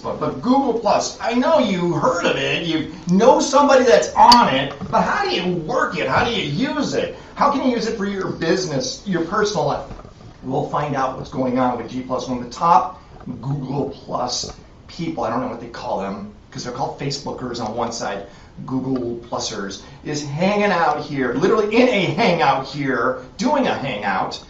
Facebook, but Google Plus, I know you heard of it, you know somebody that's on it, but how do you work it? How do you use it? How can you use it for your business, your personal life? We'll find out what's going on with G+, one of the top Google Plus people. I don't know what they call them, because they're called Facebookers on one side. Google Plusers is hanging out here, literally in a hangout here, doing a hangout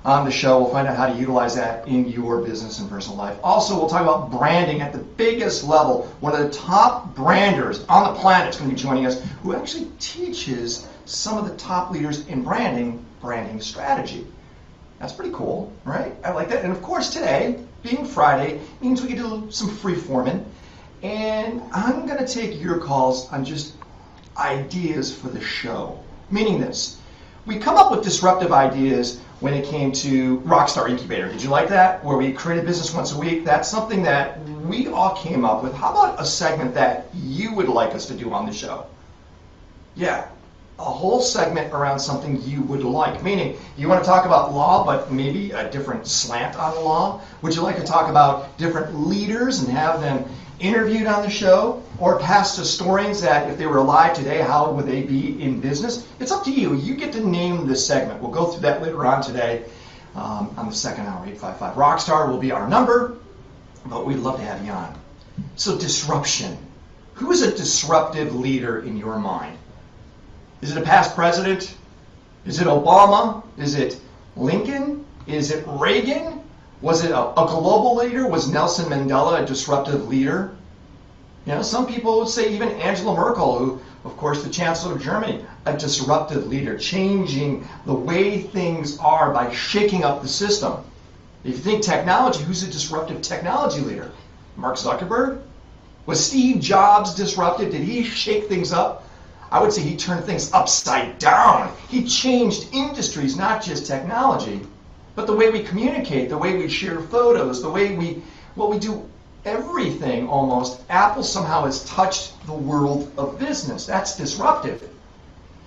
on the show. We'll find out how to utilize that in your business and personal life. Also, we'll talk about branding at the biggest level. One of the top branders on the planet is going to be joining us, who actually teaches some of the top leaders in branding strategy. That's pretty cool, right? I like that. And of course, today, being Friday, means we get to do some free-forming. And I'm going to take your calls on just ideas for the show. Meaning this, we come up with disruptive ideas when it came to Rockstar Incubator. Did you like that? Where we create a business once a week. That's something that we all came up with. How about a segment that you would like us to do on the show? Yeah, a whole segment around something you would like. Meaning, you want to talk about law, but maybe a different slant on the law? Would you like to talk about different leaders and have them interviewed on the show, or past historians that if they were alive today, how would they be in business? It's up to you. You get to name this segment. We'll go through that later on today on the second hour. 855 Rockstar will be our number, but we'd love to have you on. So disruption. Who is a disruptive leader in your mind? Is it a past president? Is it Obama? Is it Lincoln? Is it Reagan? Was it a global leader? Was Nelson Mandela a disruptive leader? You know, some people would say even Angela Merkel, who, of course, the Chancellor of Germany, a disruptive leader, changing the way things are by shaking up the system. If you think technology, who's a disruptive technology leader? Mark Zuckerberg? Was Steve Jobs disruptive? Did he shake things up? I would say he turned things upside down. He changed industries, not just technology. But the way we communicate, the way we share photos, the way we do everything almost, Apple somehow has touched the world of business. That's disruptive.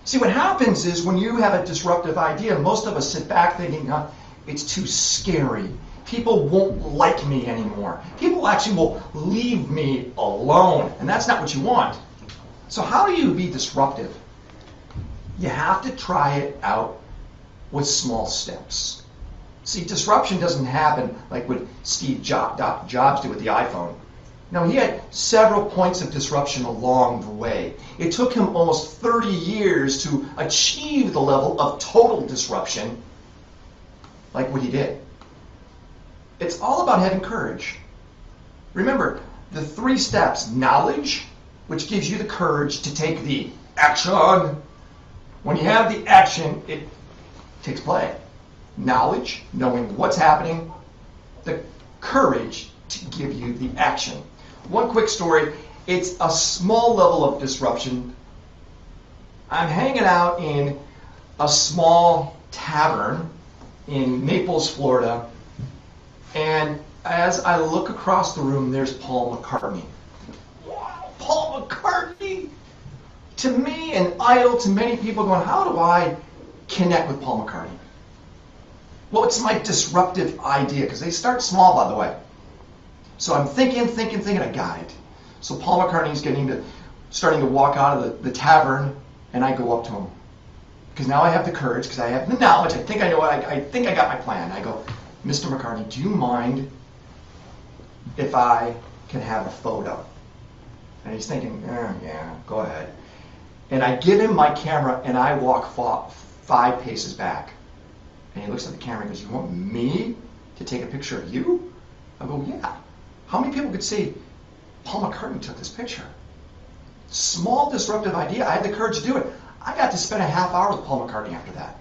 See, what happens is when you have a disruptive idea, most of us sit back thinking, it's too scary. People won't like me anymore. People actually will leave me alone. And that's not what you want. So how do you be disruptive? You have to try it out with small steps. See, disruption doesn't happen like what Doc Jobs did with the iPhone. No, he had several points of disruption along the way. It took him almost 30 years to achieve the level of total disruption like what he did. It's all about having courage. Remember, the 3 steps: knowledge, which gives you the courage to take the action. When you have the action, it takes play. Knowledge, knowing what's happening, the courage to give you the action. One quick story, it's a small level of disruption. I'm hanging out in a small tavern in Naples, Florida, and as I look across the room, there's Paul McCartney. Wow, Paul McCartney! To me, an idol, to many people going, how do I connect with Paul McCartney? Well, it's my disruptive idea, because they start small, by the way. So I'm thinking, I got it. So Paul McCartney's starting to walk out of the tavern, and I go up to him. Because now I have the courage, because I have the knowledge, I think I know I think I got my plan. I go, Mr. McCartney, do you mind if I can have a photo? And he's thinking, yeah, go ahead. And I give him my camera, and I walk 5 paces back. And he looks at the camera and goes, you want me to take a picture of you? I go, yeah. How many people could say, Paul McCartney took this picture? Small disruptive idea. I had the courage to do it. I got to spend a half hour with Paul McCartney after that.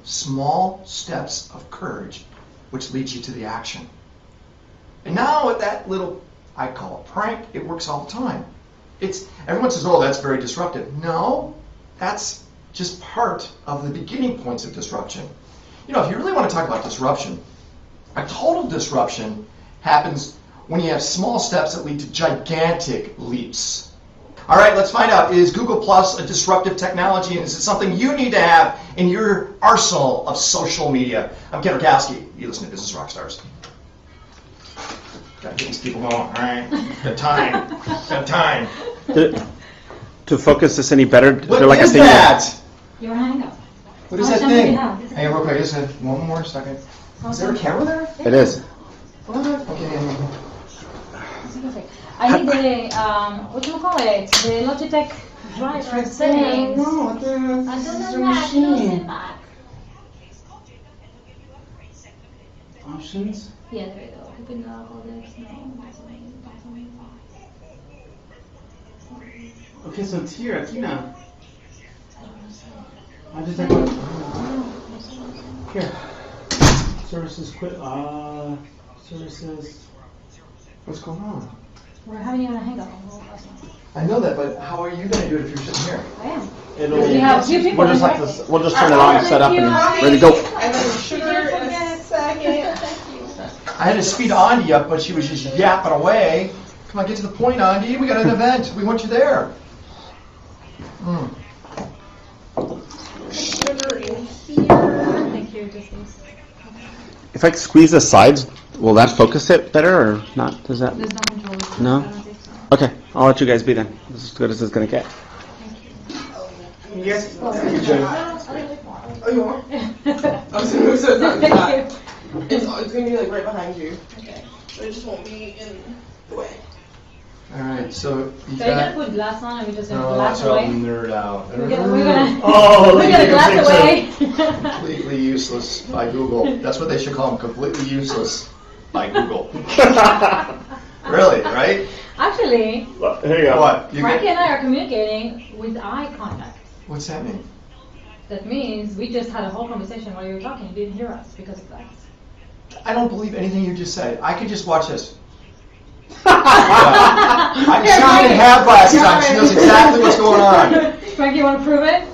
Small steps of courage, which leads you to the action. And now with that little, I call it prank, it works all the time. Everyone says, oh, that's very disruptive. No, that's just part of the beginning points of disruption. You know, if you really want to talk about disruption, a total disruption happens when you have small steps that lead to gigantic leaps. All right, let's find out, is Google Plus a disruptive technology, and is it something you need to have in your arsenal of social media? I'm Ken Rutkowski. You listen to Business Rockstars. Gotta get these people going. All right, got time. Got time. To focus this any better, What like is a thing that? Your hangout. What is that thing? Hey, real quick, just one more second. Is there a camera there? It is. Okay. I need the, what do you call it? The Logitech driver settings. No, what the? I don't This is know a that. machine. Back. Options? Yeah, there you go. Open the folders. Okay, so Tina. I just like what? Here. Services quit. Services. What's going on? We're having you on a hangout. I know that, but how are you going to do it if you're sitting here? I am. It'll We have two people. We'll just have to. We'll just turn it on, set up, and ready to go. I will sugar in a second. I had to speed Andi up, but she was just yapping away. Come on, get to the point, Andi. We got an event. We want you there. Sugar in here. Thank you. Just this. If I squeeze the sides, will that focus it better or not? Does that? There's no control. No? I don't think so. Okay, I'll let you guys be then. This is as good as it's gonna get. Yes. Oh, you want? I was gonna move so it's not Thank that. you. It's gonna be like right behind you. Okay. So it just won't be in the way. All right, so you So you're gonna got. put glass on and we're just gonna No, glass that's all away? nerd out. We're gonna Oh, we're gonna glass away. Completely useless by Google. That's what they should call them, completely useless by Google. Really, right? Actually, Here you go. What? You Frankie get, and I are communicating with eye contact. what's that mean? That means we just had a whole conversation while you were talking. You didn't hear us because of that. I don't believe anything you just said. I could just watch this. She don't even have glasses on. She knows exactly what's going on. Frankie, you want to prove it?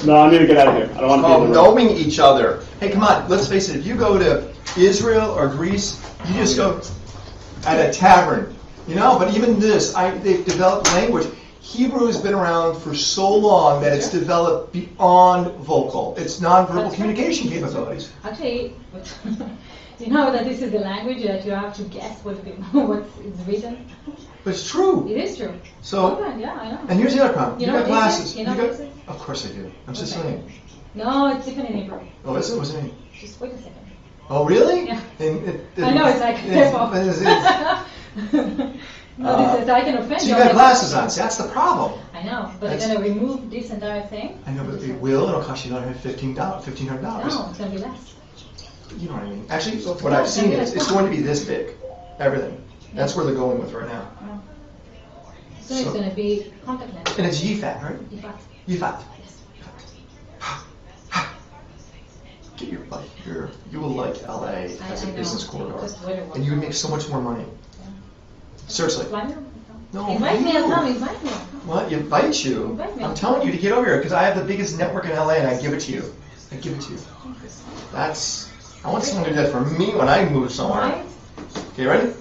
No, I need to get out of here. I don't want to be Oh, in the room. knowing each other. Hey, come on. Let's face it. If you go to Israel or Greece, you just go at a tavern. You know, but even this, they've developed language. Hebrew has been around for so long that it's developed beyond vocal. It's nonverbal That's communication capabilities. Actually, you know that this is the language that you have to guess what is written. But it's true. It is true. So, Okay, yeah, I know. and here's the other problem. You You know got what this glasses. is? You know got, what this is? Of course I do. I'm Okay. Sicilian. No, it's different in Hebrew. Oh, is it? What's it mean? Just wait a second. Oh, really? Yeah. And I know, it's like, careful. No, this is, I can offend So you. you got glasses on. See, that's the problem. I know, but That's- they're going to remove this entire thing. I know, but it will. It'll cost you $1,500. No, it's going to be less. You know what I mean? Actually, what I've seen is it's going to be this big. Everything. That's where they're going with right now. So it's going to be contact lens. And it's Yifat, right? Yifat. Yifat. Yes. Get your butt here. You will like LA as a I know. business corridor. Just wait a while. And you would make so much more money. Seriously. Fly me? No, Invite me, I'll you. come, invite me. What? Invite you? Invite me. I'm telling you to get over here because I have the biggest network in LA and I give it to you. I give it to you. That's. I want someone to do that for me when I move somewhere. Right? Okay, ready?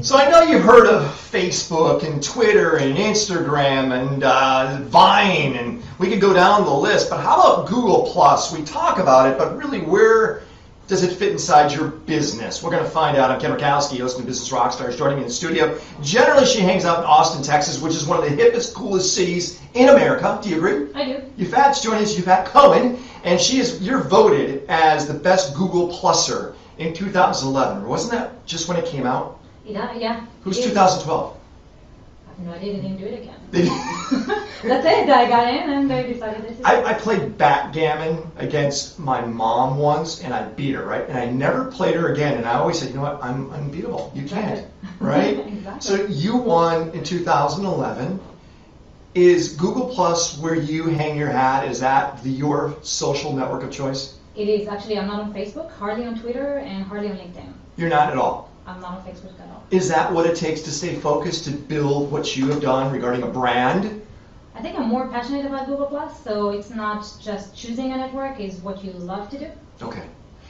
So I know you've heard of Facebook and Twitter and Instagram and Vine, and we could go down the list, but how about Google Plus? We talk about it, but really where does it fit inside your business? We're going to find out. I'm Ken Rutkowski, host of Business Rockstars, joining me in the studio. Generally, she hangs out in Austin, Texas, which is one of the hippest, coolest cities in America. Do you agree? I do. Yifat's joining us, Yifat Cohen, and you're voted as the best Google Pluser in 2011. Wasn't that just when it came out? Yeah. Who's It is. 2012? I have no idea, they didn't do it again. They- That's it, I got in and they decided this is I played backgammon against my mom once, and I beat her, right? And I never played her again, and I always said, you know what, I'm unbeatable. You can't, right? Exactly. So you won in 2011. Is Google Plus where you hang your hat? Is that your social network of choice? It is. Actually, I'm not on Facebook, hardly on Twitter, and hardly on LinkedIn. You're not at all. I'm not on Facebook at all. Is that what it takes to stay focused, to build what you have done regarding a brand? I think I'm more passionate about Google Plus, so it's not just choosing a network, it's what you love to do. Okay.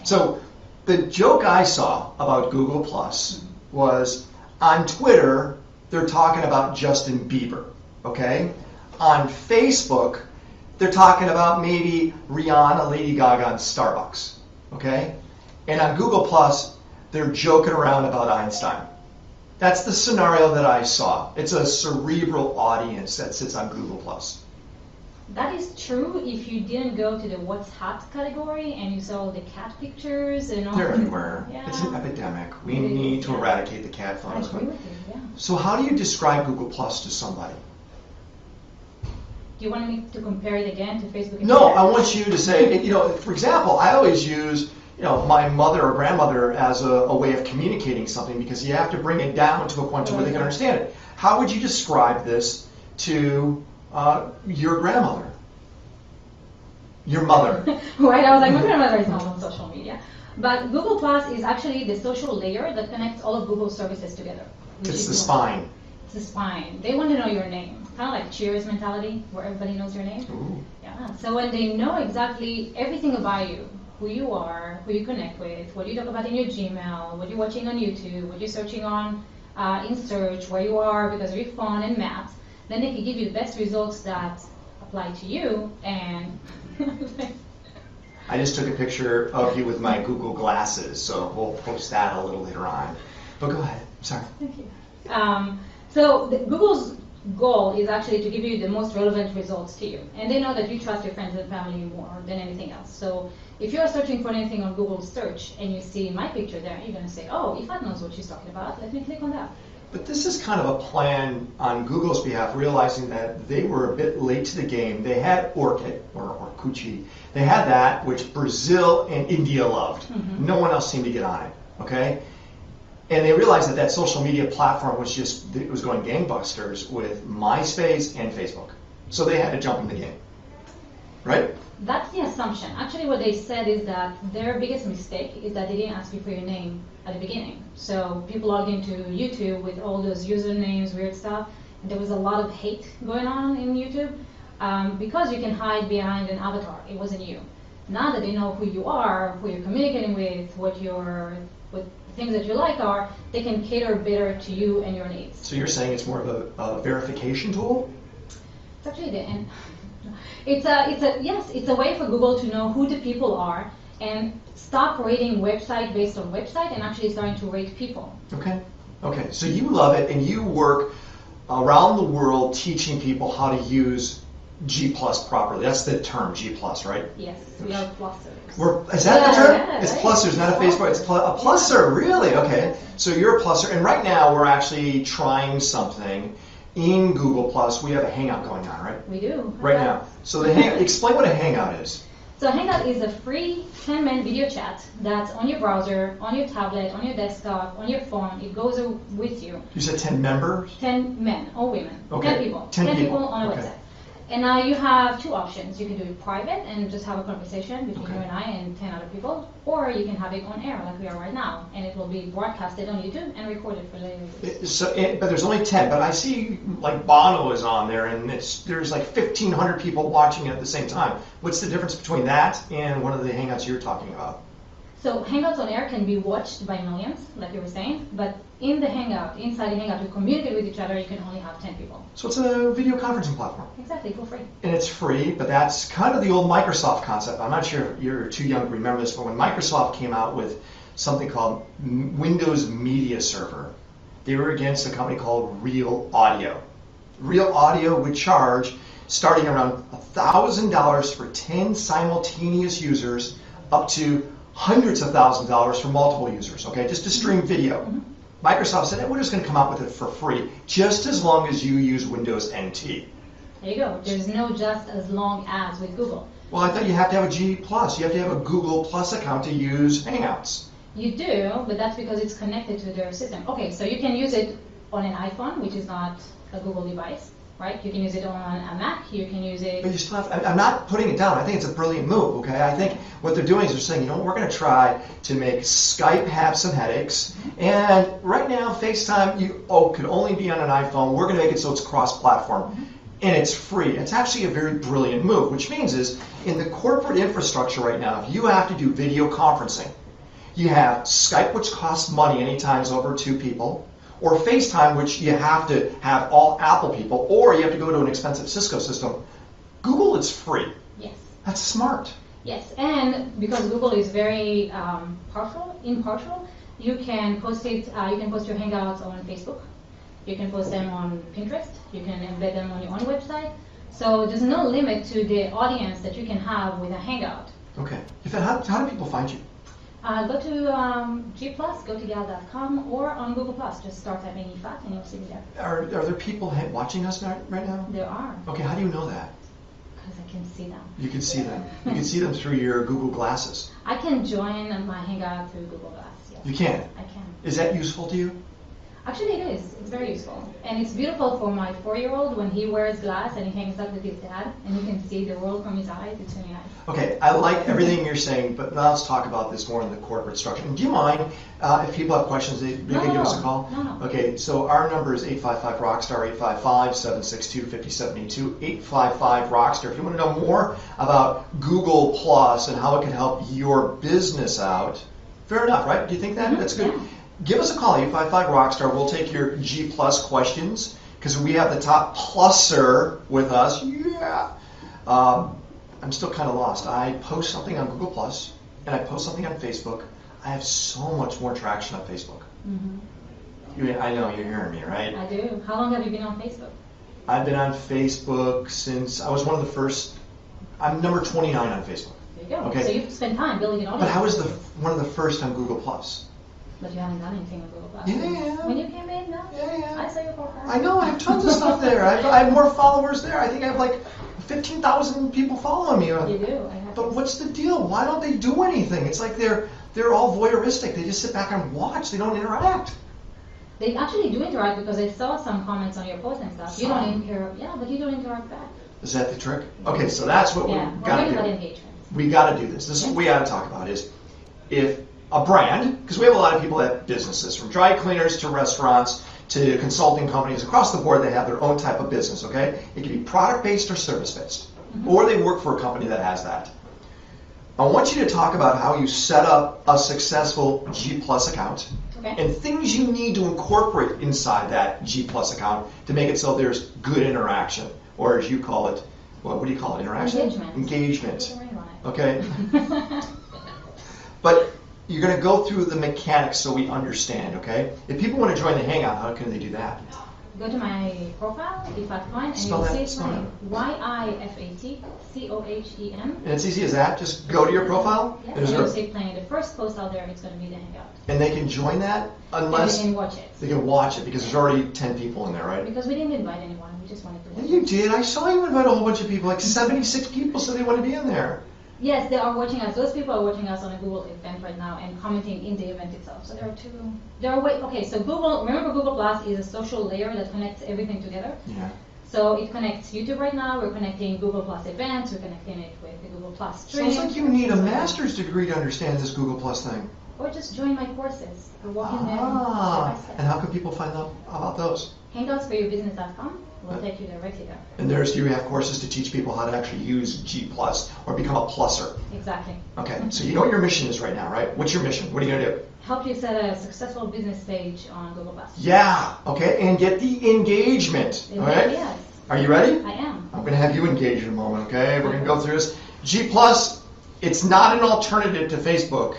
So the joke I saw about Google Plus was on Twitter, they're talking about Justin Bieber, okay? On Facebook, they're talking about maybe Rihanna, Lady Gaga, and Starbucks, okay? And on Google Plus, they're joking around about Einstein. That's the scenario that I saw. It's a cerebral audience that sits on Google Plus. That is true if you didn't go to the what's hot category and you saw the cat pictures and all. They're everywhere. Yeah. It's an epidemic. We It is, need to yeah. eradicate the cat I photos. agree with you, yeah. So how do you describe Google Plus to somebody? Do you want me to compare it again to Facebook? and No, Twitter? I want you to say, for example, I always use, my mother or grandmother as a way of communicating something because you have to bring it down to a point to where they can understand it. How would you describe this to your grandmother? Your mother? Right, I was like, my grandmother is not on social media. But Google Plus is actually the social layer that connects all of Google's services together. which It's is the what- spine. It's the spine. They want to know your name. Kind of like Cheers mentality, where everybody knows your name. Ooh. Yeah. So when they know exactly everything about you, who you are, who you connect with, what you talk about in your Gmail, what you're watching on YouTube, what you're searching on in search, where you are because of your phone and maps, then they can give you the best results that apply to you. And I just took a picture of you with my Google glasses, so we'll post that a little later on. But go ahead. Sorry. thank you. So Google's goal is actually to give you the most relevant results to you. And they know that you trust your friends and family more than anything else. So if you're searching for anything on Google search and you see my picture there, you're going to say, oh, Yifat knows what she's talking about. Let me click on that. But this is kind of a plan on Google's behalf, realizing that they were a bit late to the game. They had Orkut, or Kuchi. They had that, which Brazil and India loved. Mm-hmm. No one else seemed to get on it, okay? And they realized that that social media platform was it was going gangbusters with MySpace and Facebook. So they had to jump in the game, right? That's the assumption. Actually, what they said is that their biggest mistake is that they didn't ask you for your name at the beginning. So people logged into YouTube with all those usernames, weird stuff, and there was a lot of hate going on in YouTube because you can hide behind an avatar. It wasn't you. Now that they know who you are, who you're communicating with, what things that you like are, they can cater better to you and your needs. So you're saying it's more of a verification tool? It's actually the end. It's a way for Google to know who the people are and stop rating website based on website and actually starting to rate people. Okay. Okay. So you love it, and you work around the world teaching people how to use G+ properly. That's the term, G+, right? Yes, we are plussers. Is that the term? Yeah, It's right. plussers, not a Facebook. It's a plusser, really? Okay. So you're a plusser, and right now we're actually trying something in Google Plus. We have a Hangout going on, right? We do. Right now. So explain what a Hangout is. So Hangout is a free 10-minute video chat that's on your browser, on your tablet, on your desktop, on your phone. It goes with you. You said 10 members? 10 men or women. Okay. 10 people. 10 people. On a Okay. website. And now you have two options. You can do it private and just have a conversation between Okay. you and I and 10 other people, or you can have it on air like we are right now, and it will be broadcasted on YouTube and recorded for later use. But there's only 10. But I see like Bono is on there, and there's like 1,500 people watching it at the same time. What's the difference between that and one of the Hangouts you're talking about? So Hangouts on air can be watched by millions, like you were saying, but in the Hangout, inside the Hangout, to communicate with each other, you can only have 10 people. So it's a video conferencing platform. Exactly, for free. And it's free, but that's kind of the old Microsoft concept. I'm not sure you're too young to remember this, but when Microsoft came out with something called Windows Media Server, they were against a company called Real Audio. Real Audio would charge starting around $1,000 for 10 simultaneous users up to hundreds of thousands of dollars for multiple users, okay, just to stream video. Mm-hmm. Microsoft said, hey, we're just going to come out with it for free, just as long as you use Windows NT. There you go. There's no just as long as with Google. Well, I thought you have to have a G+. You have to have a Google Plus account to use Hangouts. You do, but that's because it's connected to their system. Okay, so you can use it on an iPhone, which is not a Google device, right? You can use it on a Mac. You can use it. But you still have, I'm not putting it down. I think it's a brilliant move, okay? I think what they're doing is they're saying, we're going to try to make Skype have some headaches. And right now, FaceTime, could only be on an iPhone. We're going to make it so it's cross-platform. And it's free. It's actually a very brilliant move, which means is in the corporate infrastructure right now, if you have to do video conferencing, you have Skype, which costs money anytime it's over 2 people, or FaceTime, which you have to have all Apple people, or you have to go to an expensive Cisco system. Google is free. Yes. That's smart. Yes, and because Google is very impartial, you can post it. You can post your Hangouts on Facebook. You can post them on Pinterest. You can embed them on your own website. So there's no limit to the audience that you can have with a Hangout. Okay. How do people find you? Go to G+, go to gal.com, or on Google+. Just start typing Yifat and you'll see me there. Are there people watching us right now? There are, Okay, how do you know that? because I can see them. You can see them. You can see them through your Google glasses. I can join my Hangout through Google Glass, yes. You can. I can. Is that useful to you? Actually, it is. It's very useful. And it's beautiful for my 4-year-old when he wears glass and he hangs out with his dad and you can see the world from his eyes. It's really nice. Okay, I like everything you're saying, but now let's talk about this more in the corporate structure. And do you mind if people have questions, they can give us a call? No. Okay, so our number is 855-ROCKSTAR, 855-762-5782, 855-ROCKSTAR. If you want to know more about Google Plus and how it can help your business out, fair enough, right? Do you think that? That's good. Yeah. Give us a call, 855-ROCKSTAR. We'll take your G Plus questions because we have the top pluser with us. Yeah. I'm still kind of lost. I post something on Google Plus and I post something on Facebook. I have so much more traction on Facebook. I know you're hearing me, right? I do. How long have you been on Facebook? I've been on Facebook since I was one of the first. I'm number 29 on Facebook. There you go. Okay. So you've spent time building an audience. But I was one of the first on Google Plus. But you haven't done anything on Google Plus. Yeah. When you came in, no? Yeah. I saw your profile. I know, I have tons of stuff there. I have more followers there. I think I have like 15,000 people following me. You do. I have But to- what's the deal? Why don't they do anything? It's like they're all voyeuristic. They just sit back and watch. They don't interact. They actually do interact because I saw some comments on your post and stuff. You Some? don't interact. Yeah, but you don't interact back. Is that the trick? Okay, so that's what Yeah, we've we're got talking to about do. engagement. We got to do this. This is what we got to talk about is if a brand, because we have a lot of people that have businesses, from dry cleaners to restaurants to consulting companies across the board, they have their own type of business, okay? It can be product-based or service-based, or they work for a company that has that. I want you to talk about how you set up a successful G Plus account Okay. and things you need to incorporate inside that G Plus account to make it so there's good interaction, or as you call it, what do you call it, interaction? Engagement. Engagement. Put a ring on it. Okay. But you're going to go through the mechanics so we understand, okay? If people want to join the Hangout, how can they do that? Go to my profile, Yifat Cohen, and Spell you'll that, see it's spell my that. Yifat And it's easy as that. Just go to your profile, Yeah, and, and there's you'll a- see it playing. The first post out there, it's going to be the Hangout. and they can join that And unless you can watch it. they can watch it because there's already 10 people in there, right? Because we didn't invite anyone, we just wanted to Yeah, watch you it. did. I saw you invite a whole bunch of people. Like 76 people said they want to be in there. Yes, they are watching us. Those people are watching us on a Google event right now and commenting in the event itself. So okay, so remember Google Plus is a social layer that connects everything together. Yeah. So it connects YouTube right now, we're connecting Google Plus events, we're connecting it with the Google Plus stream. Sounds like you need a master's degree to understand this Google Plus thing. Or just join my courses. We're walking them Ah, step by step. and how can people find out about those? Hangoutsforyourbusiness.com will take you directly there. And you have courses to teach people how to actually use G Plus or become a pluser. Exactly. Okay, so you know what your mission is right now, right? What's your mission? What are you gonna do? Help you set a successful business page on Google Plus. Yeah, okay, and get the engagement, all right? Yes, Are you ready? I am. I'm gonna have you engage in a moment, okay? We're gonna go through this. G Plus, it's not an alternative to Facebook.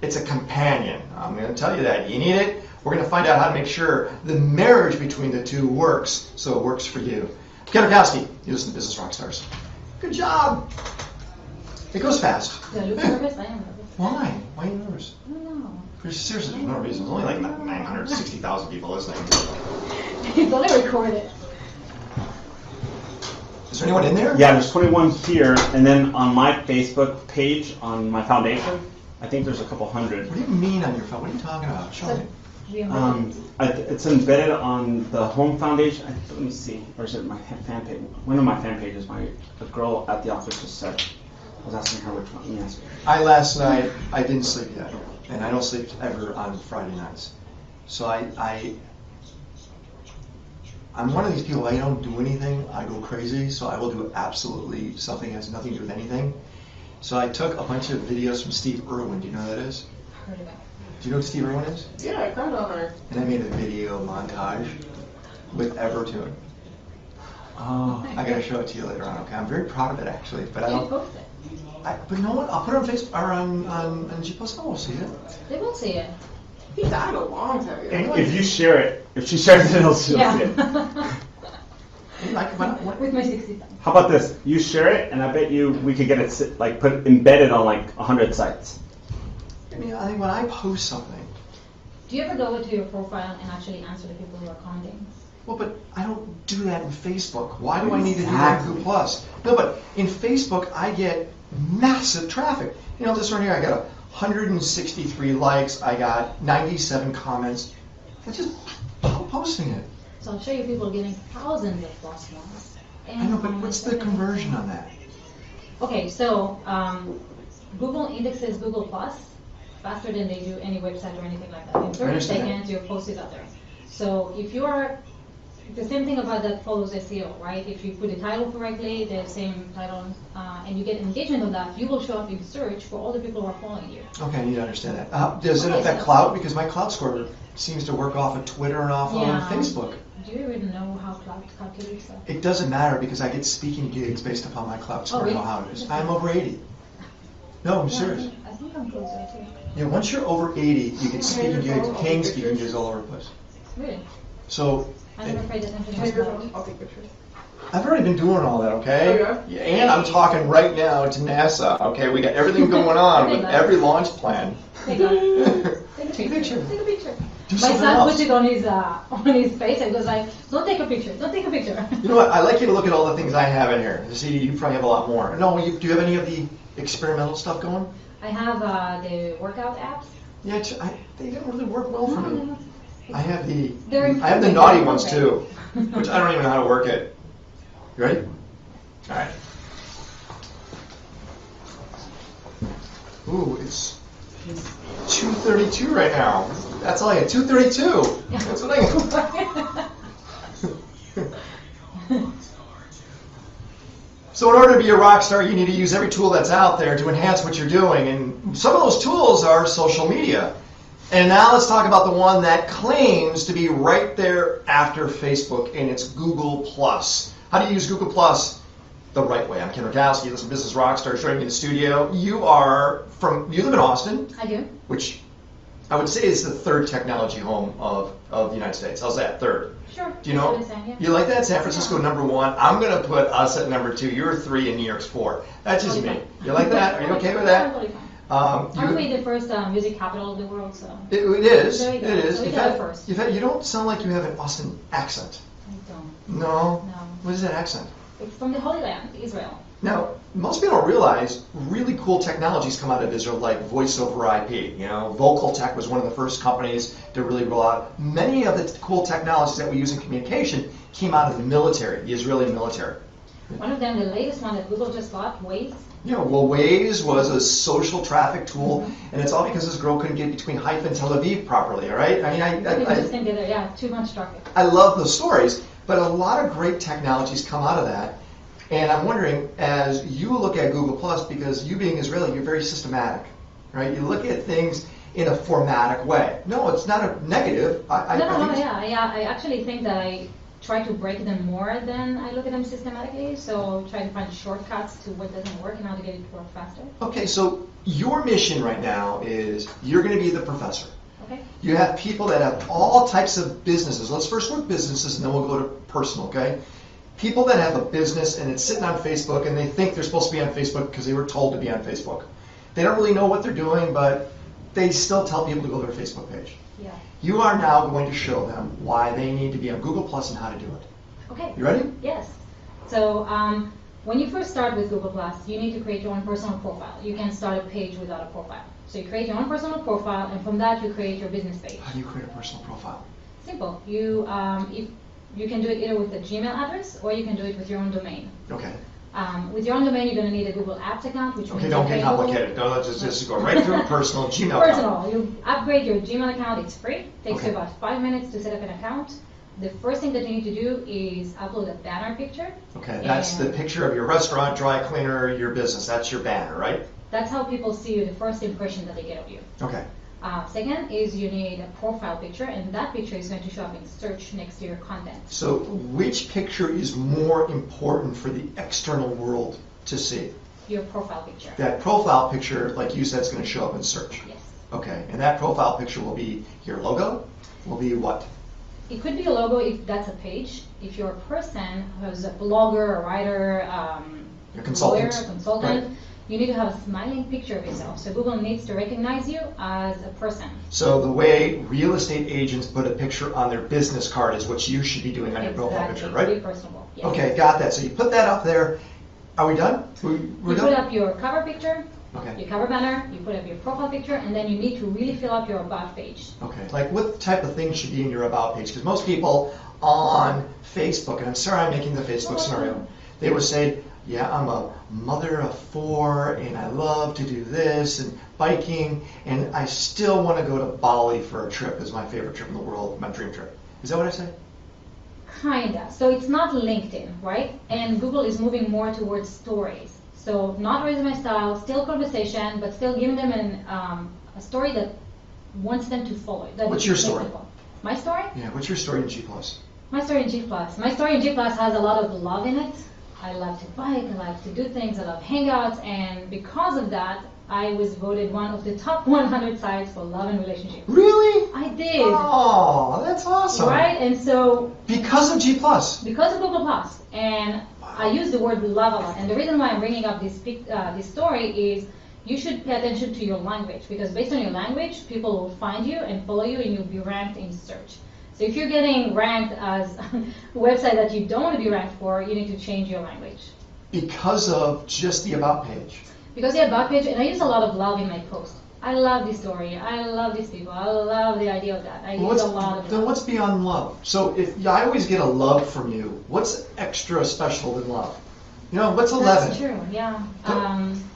It's a companion. I'm gonna tell you that. You need it. We're gonna find out how to make sure the marriage between the two works, so it works for you. Ken Rutkowski, you listen to Business Rockstars. Good job. It goes fast. Do I look nervous? I am nervous. Why? Why are you nervous? I don't know. Seriously, there's no reason. There's only like 960,000 people listening. It's only recorded. Is there anyone in there? Yeah, there's 21 here, and then on my Facebook page, on my foundation, I think there's a couple hundred. What do you mean on your phone? What are you talking about? Show me. It's embedded on the home foundation. Let me see, or is it my fan page? One of my fan pages, the girl at the office just said. I was asking her which one. Let me ask her. Last night, I didn't sleep yet, and I don't sleep ever on Friday nights. So I'm one of these people, I don't do anything, I go crazy, so I will do absolutely something that has nothing to do with anything. So I took a bunch of videos from Steve Irwin. Do you know who that is? Heard of it. Do you know who Steve Irwin is? Yeah, I found on her. And I made a video montage with Evertune. Oh. I gotta show it to you later on, okay? I'm very proud of it actually, but I You don't. post it. But no one, I'll put it on Facebook, or on G+, no one will see it. They will see it. He died a long time ago. Anyway. If you share it, if she shares it, she'll see it. Yeah. With my 60 cents. How about this? You share it, and I bet you we could get it like put embedded on like 100 sites. I mean, I think when I post something, Do you ever go into your profile and actually answer the people who are commenting? well, but I don't do that in Facebook. Why do I need to do that in Exactly. Google+? No, but in Facebook, I get massive traffic. You know, this one here, I got 163 likes, I got 97 comments. I just posting it. So I'll show you people getting thousands of plus ones. I know, but what's the conversion on that? Okay, so Google indexes Google Plus faster than they do any website or anything like that. In 30 understand. seconds, your post is out there. So if you are, the same thing about that follows SEO, right? If you put the title correctly, the same title, and you get engagement on that, you will show up in search for all the people who are following you. Okay, I need to understand that. Does it Okay, affect so- cloud? Because my cloud score seems to work off of Twitter and off Yeah. of Facebook. Do you even know how cloud calculates that? It doesn't matter because I get speaking gigs based upon my cloud score. I really? know how it is. I'm over 80. No, I'm Yeah, serious. I think I'm closer too. Yeah, once you're over 80, you get speaking gigs, phone, I'll paying take speaking pictures. gigs all over the place. Really? So I never paid attention to Can I have your cloud. phone? I'll take pictures. I've already been doing all that, okay? Oh, yeah? And I'm talking right now to NASA, okay? We got everything going on with every launch plan. Hey, guys, Take a picture. Take a picture. Do My something son else. put it on his face and goes like, "Don't take a picture. Don't take a picture." You know what? I like you to look at all the things I have in here. See, you probably have a lot more. No, do you have any of the experimental stuff going? I have the workout apps. Yeah, they don't really work well for me. I have the They're I have the improving, naughty they're ones too, improving. which I don't even know how to work it. You ready? All right. Ooh, it's 2:32 right now. That's all I got. 2:32. That's what I got. So in order to be a rock star, you need to use every tool that's out there to enhance what you're doing. And some of those tools are social media. And now let's talk about the one that claims to be right there after Facebook, and it's Google+. How do you use Google+ the right way? I'm Ken Rutkowski. This is Business Rockstars joining me in the studio. You live in Austin, I do. which I would say is the third technology home of the United States. How's that? Third. Sure. Do you know? That's what I'm saying, You like that? San Francisco number 1. I'm going to put us at number 2. You're 3 and New York's 4. That's just Totally me. fine. You like that? Are you okay with Yeah, that? totally fine. You- Aren't we the first music capital of the world? So It is. There you It go. is. So we In got it fact, first. in fact, you don't sound like you have an Austin accent. I don't. No. No. What is that accent? It's from the Holy Land, Israel. Now, most people don't realize really cool technologies come out of Israel, like voice over IP. You know, Vocal Tech was one of the first companies to really roll out. Many of the cool technologies that we use in communication came out of the military, the Israeli military. One of them, the latest one that Google just bought, Waze. You know, well, Waze was a social traffic tool, and it's all because this girl couldn't get between Haifa and Tel Aviv properly, all right? I mean, We just didn't get there. Yeah, too much traffic. I love those stories, but a lot of great technologies come out of that. And I'm wondering, as you look at Google+, because you being Israeli, you're very systematic, right? You look at things in a formatic way. No, it's not a negative. No, I think yeah. I actually think that I try to break them more than I look at them systematically. So try to find shortcuts to what doesn't work and how to get it to work faster. Okay, so your mission right now is you're going to be the professor. Okay. You have people that have all types of businesses. Let's first work businesses, and then we'll go to personal, okay? People that have a business and it's sitting on Facebook and they think they're supposed to be on Facebook because they were told to be on Facebook. They don't really know what they're doing, but they still tell people to go to their Facebook page. Yeah. You are now going to show them why they need to be on Google Plus and how to do it. Okay. You ready? Yes. So when you first start with Google+, you need to create your own personal profile. You can start a page without a profile. So you create your own personal profile, and from that you create your business page. How do you create a personal profile? Simple. You can do it either with a Gmail address or you can do it with your own domain. Okay. With your own domain, you're going to need a Google Apps account, which Okay, means don't you get pay Google. complicated. No, let's just go right through personal Gmail account. Personal. You upgrade your Gmail account. It's free. Takes Okay. you about 5 minutes to set up an account. The first thing that you need to do is upload a banner picture. Okay, that's the And picture of your restaurant, dry cleaner, your business. That's your banner, right? That's how people see you, the first impression that they get of you. Okay. Second is you need a profile picture, and that picture is going to show up in search next to your content. So which picture is more important for the external world to see? your profile picture. That profile picture, like you said, is going to show up in search. Yes. Okay, and that profile picture will be your logo? Will be what? It could be a logo if that's a page. If you're a person who's a blogger, a writer, A consultant. lawyer, a consultant, Right. you need to have a smiling picture of yourself. So Google needs to recognize you as a person. So the way real estate agents put a picture on their business card is what you should be doing on your profile picture, right? Be personable. Yes. Okay, got that. So you put that up there. Are we done? We're You done? put up your cover picture, Okay. your cover banner, you put up your profile picture, and then you need to really fill up your about page. Okay, like what type of things should be in your about page? Because most people on Facebook, and I'm sorry I'm making the Facebook scenario, they would say, yeah, I'm a mother of 4 and I love to do this and biking and I still want to go to Bali for a trip. It's my favorite trip in the world, my dream trip. Is that what I said? Kinda. So it's not LinkedIn, right? And Google is moving more towards stories. So not resume style, still conversation, but still giving them a story that wants them to follow. That What's your makes story? people- My story? Yeah, what's your story in G+? My story in G+. My story in G+ has a lot of love in it. I love to bike, I like to do things, I love Hangouts, and because of that, I was voted one of the top 100 sites for love and relationships. Really? I did. Oh, that's awesome. Right? And so Because of G+. because of Google Plus, and I use the word love a lot. And the reason why I'm bringing up this story is you should pay attention to your language, because based on your language, people will find you and follow you, and you'll be ranked in search. So if you're getting ranked as a website that you don't want to be ranked for, you need to change your language. Because of just the about page. Because the about page, and I use a lot of love in my post. I love this story. I love these people. I love the idea of that. I use a lot of Then love. what's beyond love? So if I always get a love from you, what's extra special than love? You know, what's 11? That's true, yeah.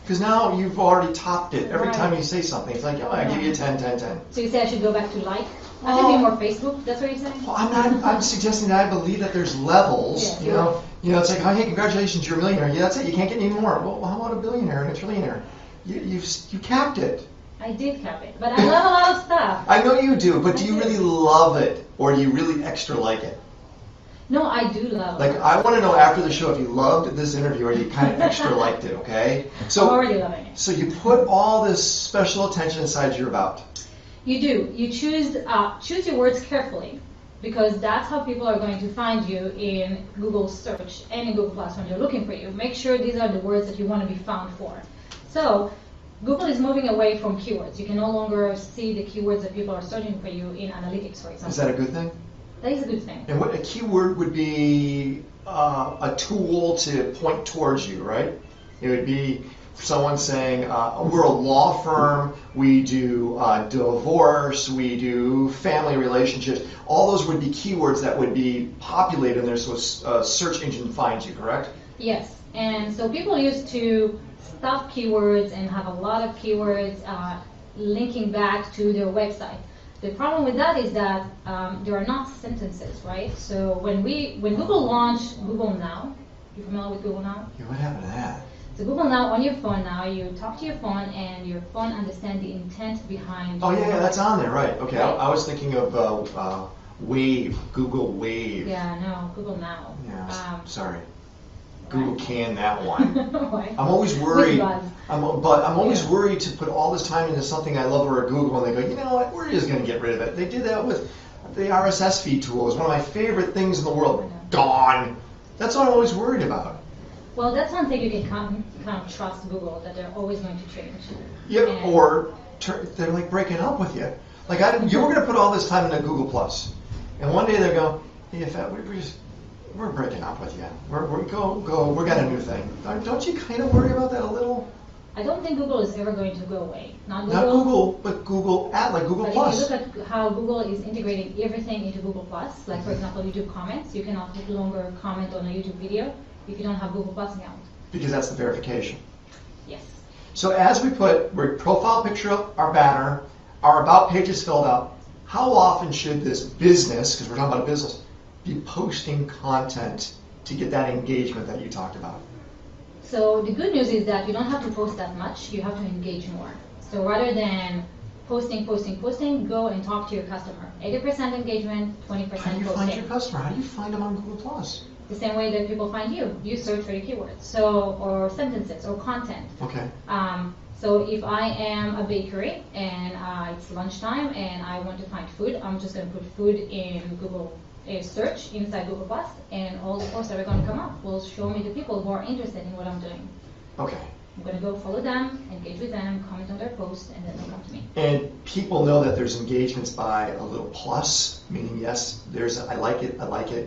Because now you've already topped it. Every Right. time you say something, it's like, oh, I give you a 10, 10, 10. So you say I should go back to like? I should be more Facebook? That's what you're saying? Well, I'm suggesting that I believe that there's levels. Yeah, you know, it's like, oh, hey, congratulations, you're a millionaire. Yeah, that's it. You can't get any more. Well, how about a billionaire and a trillionaire? You capped it. I did cap it, but I love a lot of stuff. I know you do, but do you I do. really love it, or do you really extra like it? No, I do love Like, it. I want to know after the show if you loved this interview or you kind of extra liked it, okay? I'm already loving it. So you put all this special attention inside your about. You do. You choose your words carefully, because that's how people are going to find you in Google search and in Google Plus when they're looking for you. Make sure these are the words that you want to be found for. So Google is moving away from keywords. You can no longer see the keywords that people are searching for you in analytics, for example. Is that a good thing? That is a good thing. And what a keyword would be a tool to point towards you, right? It would be someone saying, we're a law firm, we do divorce, we do family relationships. All those would be keywords that would be populated in there so a search engine finds you, correct? Yes, and so people used to stuff keywords and have a lot of keywords linking back to their website. The problem with that is that there are not sentences, right? So when Google launched Google Now, you familiar with Google Now? Yeah, what happened to that? So Google Now on your phone now, you talk to your phone and your phone understands the intent behind. Oh, your yeah, that's on there, right. Okay, Right. I was thinking of Wave, Google Wave. Yeah, no, Google Now. Yeah, sorry. right. Google canned that one. Right. I'm always worried. Buzz. I'm always worried to put all this time into something I love over at Google, and they go, you know what? We're just going to get rid of it. They did that with the RSS feed tool. It's one of my favorite things in the world. Gone. That's what I'm always worried about. Well, that's one thing you can kind of trust Google, that they're always going to change. Yeah, And- or they're like breaking up with you. Like you were going to put all this time into Google Plus, and one day they go, hey, Yifat, we're breaking up with you. We got a new thing. Don't you kind of worry about that a little? I don't think Google is ever going to go away. Not Google. Not Google, but Google like Google But Plus. if you look at how Google is integrating everything into Google Plus, like for example YouTube comments, you cannot no longer comment on a YouTube video if you don't have Google Plus account. Because that's the verification. Yes. So as we put our profile picture up, our banner, our about page is filled out, how often should this business, because we're talking about a business, be posting content to get that engagement that you talked about? So the good news is that you don't have to post that much, you have to engage more. So rather than posting, go and talk to your customer. 80% engagement, 20% How do you posting. find your customer? How do you find them on Google Plus? The same way that people find you. You search for your keywords, so or sentences or content. Okay. So if I am a bakery and it's lunchtime and I want to find food, I'm just going to put food in Google search inside Google Plus, and all the posts that are going to come up will show me the people who are interested in what I'm doing. Okay. I'm going to go follow them, engage with them, comment on their posts, and then they'll come to me. And people know that there's engagements by a little plus, meaning yes, there's I like it,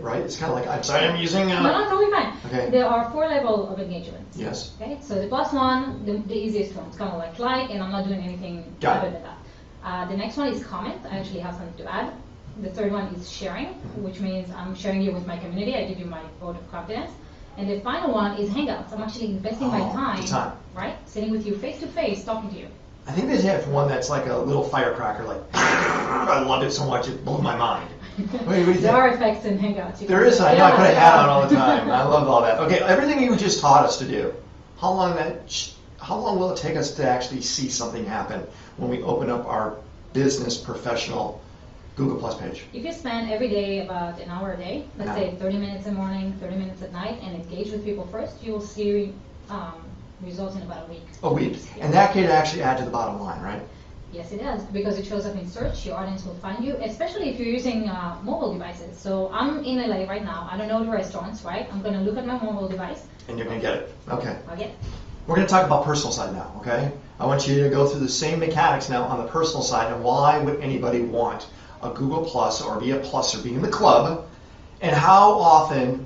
right? It's kind of like, I'm sorry, I'm using... No, totally fine. Okay. There are 4 levels of engagements. Yes. Okay, so the plus one, the easiest one, it's kind of like, and I'm not doing anything Got other it. than that. The next one is comment. I actually have something to add. The third one is sharing, which means I'm sharing you with my community. I give you my vote of confidence. And the final one is Hangouts. I'm actually investing my time, right? Sitting with you face to face, talking to you. I think they have one that's like a little firecracker, like, I love it so much, it blew my mind. What do you think? There are effects in Hangouts. There is, I know, I put a hat on all the time. I love all that. Okay, everything you just taught us to do, how long will it take us to actually see something happen when we open up our business professional Google Plus page? If you spend every day about an hour a day, let's say 30 minutes in the morning, 30 minutes at night, and engage with people first, you will see results in about a week. A week. And that could actually add to the bottom line, right? Yes, it does, because it shows up in search. Your audience will find you, especially if you're using mobile devices. So I'm in LA right now. I don't know the restaurants, right? I'm going to look at my mobile device. And you're going to get it. Okay. I'll get it. We're going to talk about personal side now, okay? I want you to go through the same mechanics now on the personal side, and why would anybody want a Google Plus or be a plus or be in the club, and how often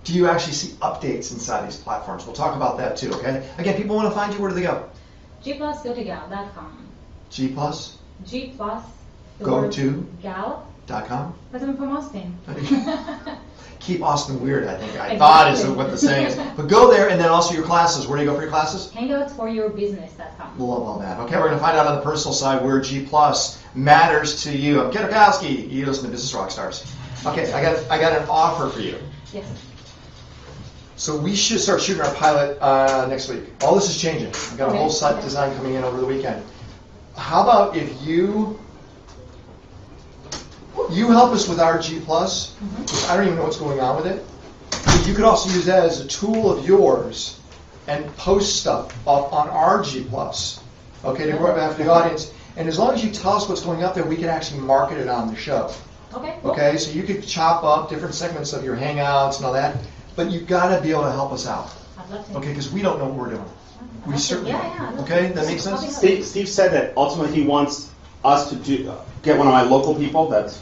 do you actually see updates inside these platforms? We'll talk about that too, okay? Again, people want to find you, where do they go? gplusgotogal.com. G plus? G plus. Go to? Gal.com. Because I'm from Austin. Keep Austin weird, I think. I thought is what the saying is. But go there, and then also your classes. Where do you go for your classes? Hangoutsforyourbusiness.com. Love all that. Okay, we're going to find out on the personal side where G plus matters to you. I'm Ken Rutkowski. You listen to Business Rockstars. Okay, I got an offer for you. Yes. So we should start shooting our pilot next week. All this is changing. I've got a whole site design coming in over the weekend. How about if you help us with our G plus? I don't even know what's going on with it. But you could also use that as a tool of yours and post stuff up on our G plus. Okay, to go after the audience. And as long as you tell us what's going up there, we can actually market it on the show. Okay. Cool. Okay, so you could chop up different segments of your Hangouts and all that, but you've got to be able to help us out. I'd love to. Okay, because we don't know what we're doing. We certainly Yeah. don't. Okay, that makes sense? Steve said that ultimately he wants us to get one of my local people, that's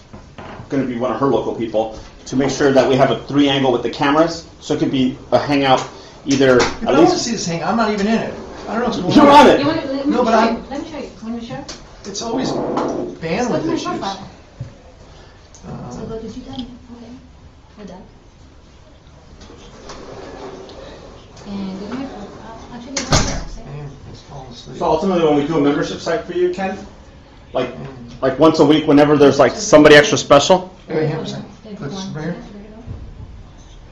going to be one of her local people, to make sure that we have a 3-angle with the cameras, so it could be a hangout either Yeah, at but I want to least. see this Hangout. I'm not even in it. I don't know what's going You're on. on it. You want to, let me No, but show I'm- you. Let me show you. Want to share? It's always Let's bandwidth go to my issues. profile. So go to GTAB. Okay. Hold that. And go to my profile. Actually, right there. See? Man, it's falling asleep. So ultimately, when we do a membership site for you, Ken, like once a week, whenever there's like somebody extra special. Wait, hang on a second. Put this right here.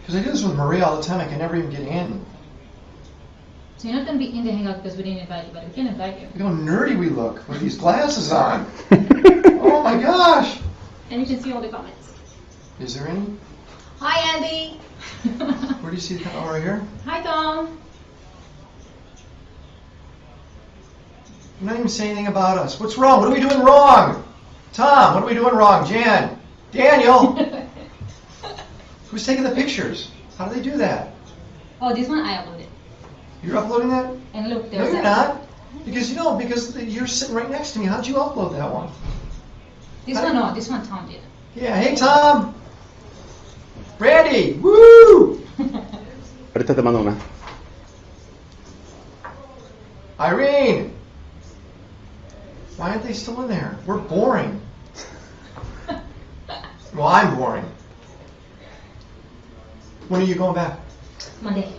Because I do this with Maria all the time. I can never even get in. So you're not going to be in the Hangout because we didn't invite you, but we can invite you. Look how nerdy we look with these glasses on. Oh my gosh. And you can see all the comments. Is there any? Hi, Andy. Where do you see the oh, right here? Hi, Tom. You're not even saying anything about us. What's wrong? What are we doing wrong? Tom, what are we doing wrong? Jan, Daniel. Who's taking the pictures? How do they do that? Oh, this one I uploaded. You're uploading that? And look, No, there's you're that. not. Because you're sitting right next to me. How'd you upload that one? This one, no. This one Tom did. Yeah, hey Tom. Brandy, woo! Ahorita te mando una. Irene. Why aren't they still in there? We're boring. Well, I'm boring. When are you going back? Monday.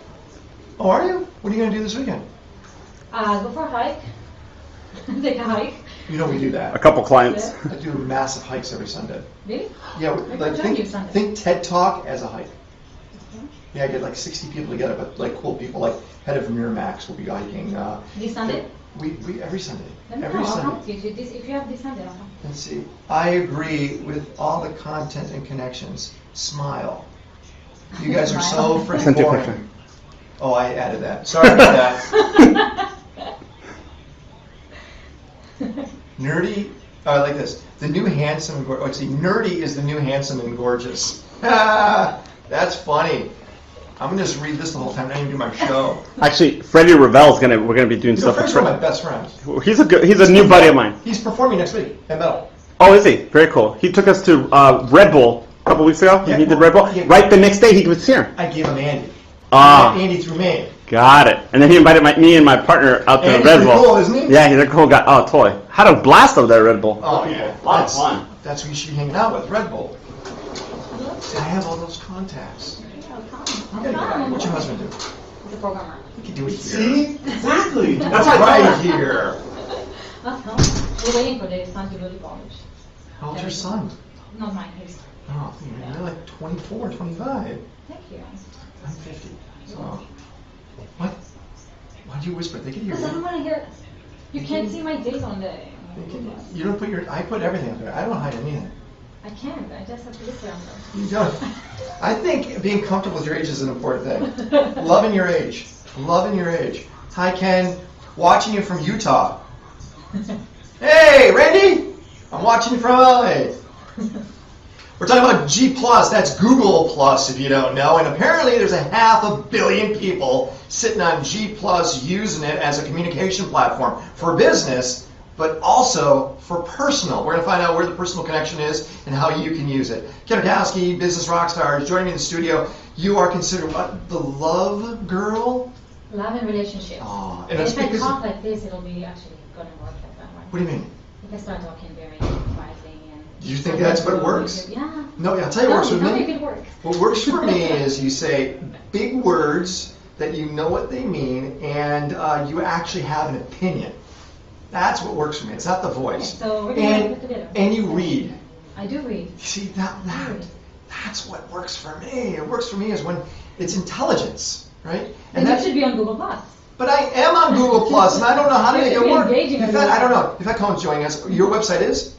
Oh, are you? What are you going to do this weekend? Go for a hike. Take a hike. You know we do that. A couple clients. I do massive hikes every Sunday. Really? Yeah, I like can join you Sunday. think TED Talk as a hike. Yeah, I get like 60 people together, but like cool people, like head of Miramax will be hiking. This Sunday? We every Sunday. Let me Every know. I'll Sunday. come to you. If you have this Sunday, I'll come. Let's see. I agree with all the content and connections. Smile. You guys are so freaking Sent you a boring. picture. Oh, I added that. Sorry about that. Nerdy. Oh, I like this. The new handsome and gorgeous. See, nerdy is the new handsome and gorgeous. That's funny. I'm gonna just read this the whole time. I didn't do my show. Actually, Freddie Ravel's we're gonna be doing You know, stuff. Fred's one of my best friends. He's a new buddy of mine. He's performing next week at Metal. Oh, is he? Very cool. He took us to Red Bull a couple weeks ago. Yeah. He did Red Bull. Yeah. Right the next day he was here. I gave him Andy. Ah. I met Andy through me. Got it. And then he invited me and my partner out to Andy's Red pretty Bull. cool, isn't he? Yeah, he's a cool guy. Oh, totally. Had a blast over there at Red Bull. Oh yeah, A lot of fun. That's who you should be hanging out with, Red Bull. I have all those contacts. You gotta get out. What's your husband do? He's a programmer. You can do it here. See? Exactly. That's right here. We're waiting for the son to go to college. How old's your son? Not mine, his. Oh, you're like 24, 25. Thank you. I'm 50. So, what? Why do you whisper? They can hear Because I don't you. want to hear. You can't see my days on the. You don't put your. I put everything up there. I don't hide anything. I can't. I just have to look around them. You don't. I think being comfortable with your age is an important thing. Loving your age. Loving your age. Hi, Ken. Watching you from Utah. Hey, Randy. I'm watching you from LA. We're talking about G+, that's Google Plus if you don't know, and apparently there's 500 million people sitting on G+, using it as a communication platform for business, but also for personal. We're going to find out where the personal connection is and how you can use it. Ken Rutkowski, Business Rockstars, joining me in the studio. You are considered what? The love girl? Love and relationships. Oh, And and it's if I because... talk like this, it'll be actually going to work like that one. What do you mean? If I start talking very quietly and... Do you think that's what works? Yeah. No, I'll tell you what works with Tell me me. if it works. What works for me is you say big words that you know what they mean, and you actually have an opinion. That's what works for me. It's not the voice. Okay, so we're gonna put together. And you read. I do read. You see, that's what works for me. It works for me is when it's intelligence, right? And that you should be on Google Plus. But I am on Google Plus, and I don't know how to You make should it be work. engaging In on fact, Google I don't know. Yifat Cohen's joining us. Your website is?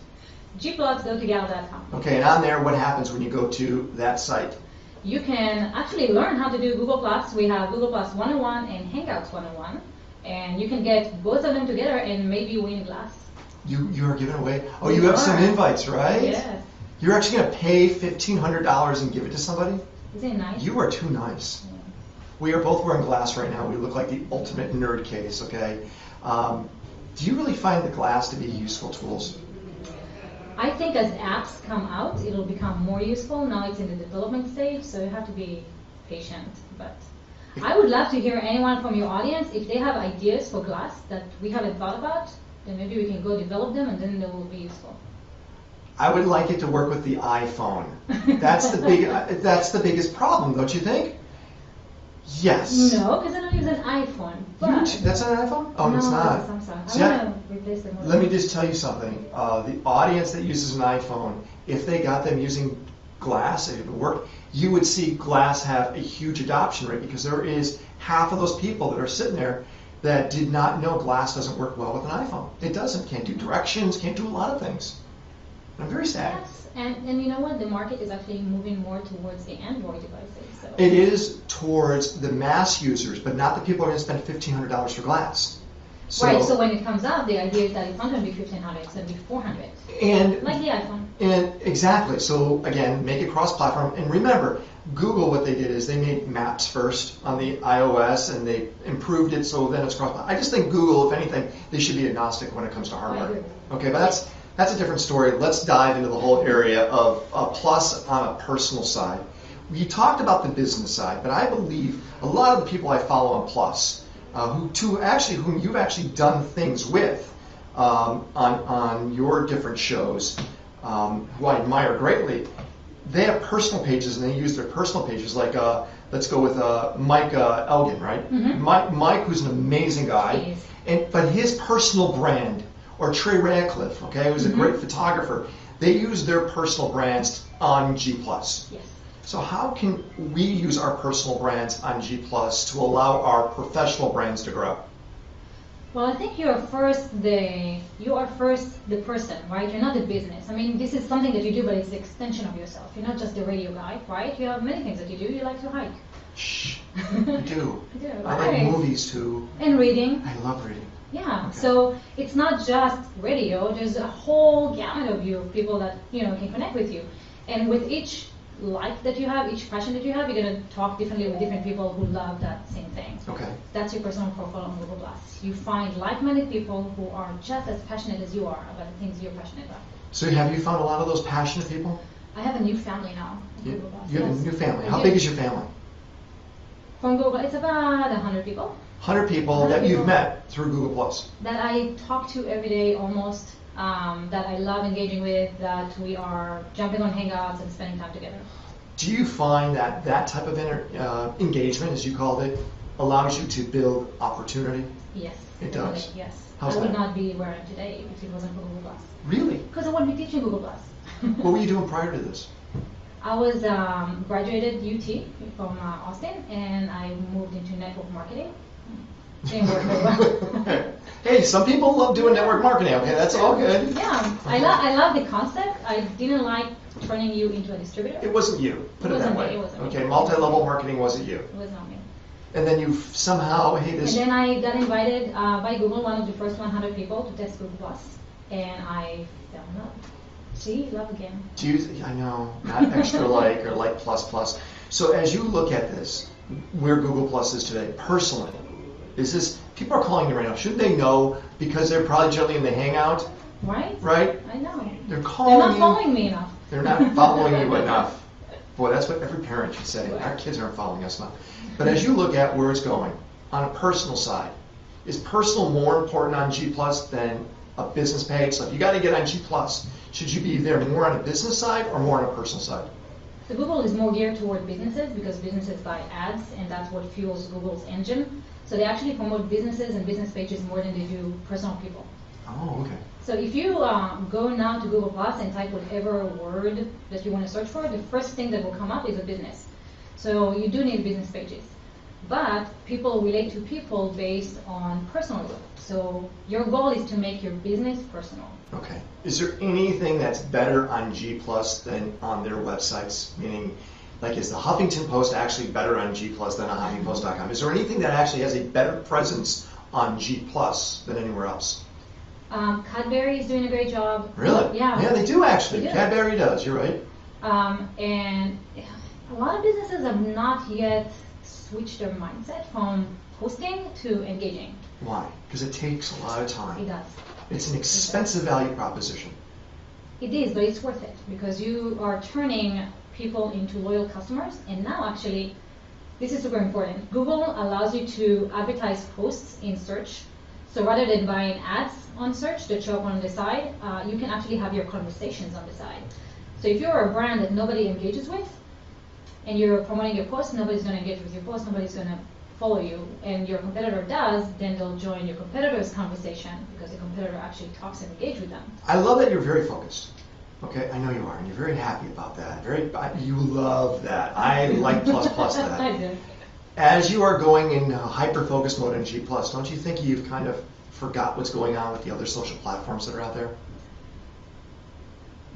gplus.gotogal.com. Okay, and on there, what happens when you go to that site? You can actually learn how to do Google Plus. We have Google Plus 101 and Hangouts 101. And you can get both of them together and maybe win glass. You are giving away. Oh, you have some invites, right? Yes. You're actually going to pay $1,500 and give it to somebody? Isn't it nice? You are too nice. Yeah. We are both wearing glass right now. We look like the ultimate nerd case, okay? Do you really find the glass to be useful tools? I think as apps come out, it'll become more useful. Now it's in the development stage, so you have to be patient. But I would love to hear anyone from your audience, if they have ideas for glass that we haven't thought about, then maybe we can go develop them and then they will be useful. I would like it to work with the iPhone. That's the biggest problem, don't you think? Yes. No, because I don't use an iPhone. But That's not an iPhone? Oh, no, it's not. it's Samsung. See, I want to replace them. Let me just tell you something. The audience that uses an iPhone, if they got them using glass, if it would work, you would see glass have a huge adoption rate because there is half of those people that are sitting there that did not know glass doesn't work well with an iPhone. It doesn't. Can't do directions, can't do a lot of things. I'm very sad. Yes, and you know what? The market is actually moving more towards the Android devices. So. It is towards the mass users, but not the people who are going to spend $1,500 for glass. Right, so when it comes out, the idea is that it's not going to be $1,500, it's going to be $400. And Like the iPhone. And exactly. So again, make it cross-platform. And remember, Google, what they did is they made Maps first on the iOS, and they improved it so then it's cross-platform. I just think Google, if anything, they should be agnostic when it comes to I hardware. agree. Okay, but that's a different story. Let's dive into the whole area of a plus on a personal side. We talked about the business side, but I believe a lot of the people I follow on Plus, whom you've actually done things with on your different shows, who I admire greatly, they have personal pages and they use their personal pages. Like let's go with Mike Elgin, right? Mhm. Mike, who's an amazing guy, but his personal brand, or Trey Radcliffe, okay, who's a great photographer, they use their personal brands on G+. Yes. So how can we use our personal brands on G+ to allow our professional brands to grow? Well, I think you are first the person, right? You're not the business. I mean, this is something that you do, but it's the extension of yourself. You're not just the radio guy, right? You have many things that you do. You like to hike. Shh. I do. You do, I right. like movies too. And reading. I love reading. Yeah, Okay. so it's not just radio. There's a whole gamut of you people that can connect with you, and with each like that you have, each passion that you have, you're gonna talk differently with different people who love that same thing. Okay. That's your personal profile on Google+. You find like-minded people who are just as passionate as you are about the things you're passionate about. So have you found a lot of those passionate people? I have a new family now on You, Google+. you have Yes. a new family. I How do. big is your family? From Google, it's about 100 people 100 people 100 that you've people. met through Google+. that I talk to every day almost, that I love engaging with, that we are jumping on Hangouts and spending time together. Do you find that that type of engagement, as you called it, allows you to build opportunity? Yes. It definitely, does? Yes. How's I would that? not be where I am today if it wasn't for Google+. Really? Because I wouldn't be teaching Google+. What were you doing prior to this? I was graduated UT from Austin, and I moved into network marketing. Didn't work very well. Hey, some people love doing network marketing. Okay, that's all good. Yeah, I love the concept. I didn't like turning you into a distributor. It wasn't you. Put it that Wasn't me, way. it wasn't me. Okay, multi-level marketing wasn't you. It was not me. And then you somehow, hey, And this. then I got invited by Google, one of the first 100 people, to test Google+, and I fell in love. See, love again. Do you, I know, not extra like or like plus plus. So as you look at this, where Google Plus is today, personally, is this, people are calling you right now. Shouldn't they know because they're probably generally in the Hangout, Right? right? I know. They're They're calling not you. following me enough. They're not following you enough. Boy, that's what every parent should say. Our kids aren't following us enough. But as you look at where it's going, on a personal side, is personal more important on G Plus than a business page? So if you got to get on G Plus, should you be there more on a business side or more on a personal side? So Google is more geared toward businesses because businesses buy ads, and that's what fuels Google's engine. So they actually promote businesses and business pages more than they do personal people. Oh, okay. So if you go now to Google Plus and type whatever word that you want to search for, the first thing that will come up is a business. So you do need business pages. But people relate to people based on personal. So your goal is to make your business personal. Okay. Is there anything that's better on G Plus than on their websites? Meaning, like, is the Huffington Post actually better on G Plus than on HuffingtonPost.com? Is there anything that actually has a better presence on G Plus than anywhere else? Cadbury is doing a great job. Really? Yeah. Yeah, they do actually. They do. Cadbury does. You're right. And a lot of businesses have not yet switched their mindset from posting to engaging. Why? Because it takes a lot of It time. does. It's an expensive value proposition. It is, but it's worth it because you are turning people into loyal customers. And now, actually, this is super important. Google allows you to advertise posts in search. So rather than buying ads on search that show up on the side, you can actually have your conversations on the side. So if you're a brand that nobody engages with, and you're promoting your post, nobody's going to engage with your post, nobody's going to follow you, and your competitor does, then they'll join your competitor's conversation because the competitor actually talks and engages with them. I love that you're very focused. Okay, I know you are, and you're very happy about that. You love that. I like plus plus that. I do. As you are going in hyper-focus mode in G+, don't you think you've kind of forgot what's going on with the other social platforms that are out there?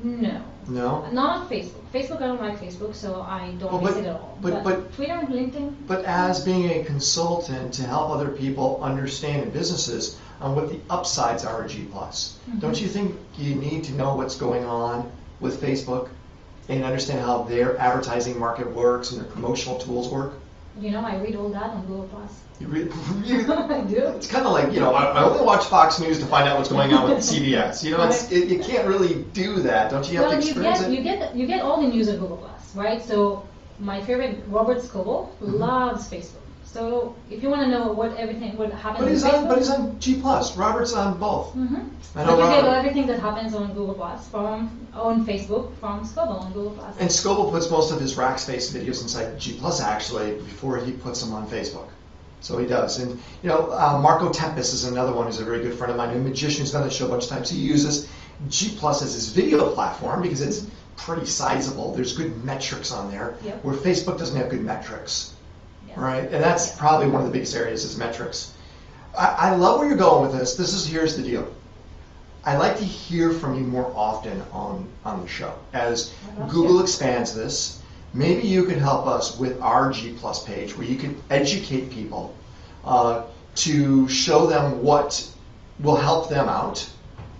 No. No? Not on Facebook. Facebook, I don't like Facebook, so I don't Well, miss but- it at all. but- Twitter and LinkedIn, But as being a consultant to help other people understand in businesses on what the upsides are of G+, don't you think you need to know what's going on with Facebook and understand how their advertising market works and their promotional tools work? I read all that on Google+. You read, I do. it's kind of like, I only watch Fox News to find out what's going on with CBS. You can't really do that. Don't you have to Well, experience you get all the news on Google+, right? So my favorite, Robert Scoble, loves Facebook. So if you want to know what happens But on he's Facebook, on G+. Robert's on both. Mhm. I But know you get Robert. everything that happens on Google+, on Facebook, from Scoble on Google+. And Scoble puts most of his Rackspace videos inside G+, actually, before he puts them on Facebook. So he does. And, Marco Tempest is another one who's a very good friend of mine, a magician who's done the show a bunch of times. He uses G+ as his video platform because it's pretty sizable. There's good metrics on there, Yep. where Facebook doesn't have good metrics, Yeah. right? And that's probably one of the biggest areas is metrics. I love where you're going with this. Here's the deal. I'd like to hear from you more often on the show. As Google expands this, maybe you could help us with our G Plus page where you can educate people to show them what will help them out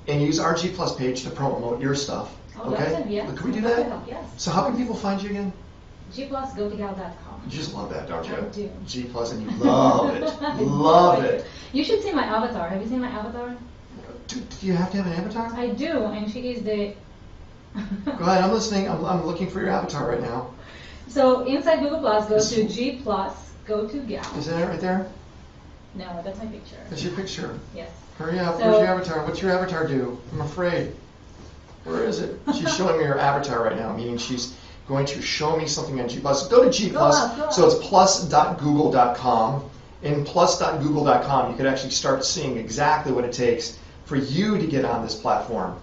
and use our G Plus page to promote your stuff. Oh, okay? that's it, yeah. Can we do That that? could help, yes. So how can people find you again? G+gotogal.com. You just love that, don't you? I do. G Plus, and you love it. I Love do. it. You should see my avatar. Have you seen my avatar? Do you have to have an avatar? I do, and she is the... Go ahead, I'm listening. I'm looking for your avatar right now. So inside Google Plus, go to G+, go to Gal. Is that it right there? No, that's my picture. That's your picture. Yes. Hurry up. So- Where's your avatar? What's your avatar do? I'm afraid. Where is it? She's showing me her avatar right now, meaning she's going to show me something on G+. Go to G+. Go up. So it's plus.google.com. In plus.google.com, you could actually start seeing exactly what it takes for you to get on this platform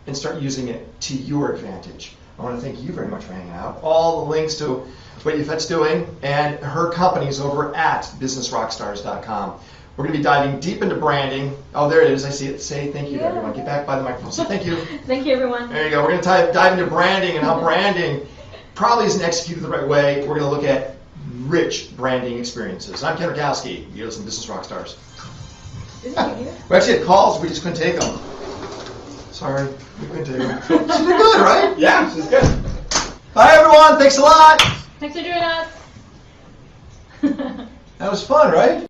and start using it to your advantage. I want to thank you very much for hanging out. All the links to what Yifat's doing and her company's over at businessrockstars.com. We're going to be diving deep into branding. Oh, there it is. I see it. Say thank you to everyone. Get back by the microphone. Say thank you. Thank you, everyone. There you go. We're going to dive into branding and how branding probably isn't executed the right way. We're going to look at rich branding experiences. I'm Ken Rutkowski. You listen to Business Rockstars. Isn't she here? We actually had calls. We just couldn't take them. Sorry. We couldn't take them. She did good, right? Yeah, she's good. Bye, everyone. Thanks a lot. Thanks for joining us. That was fun, right?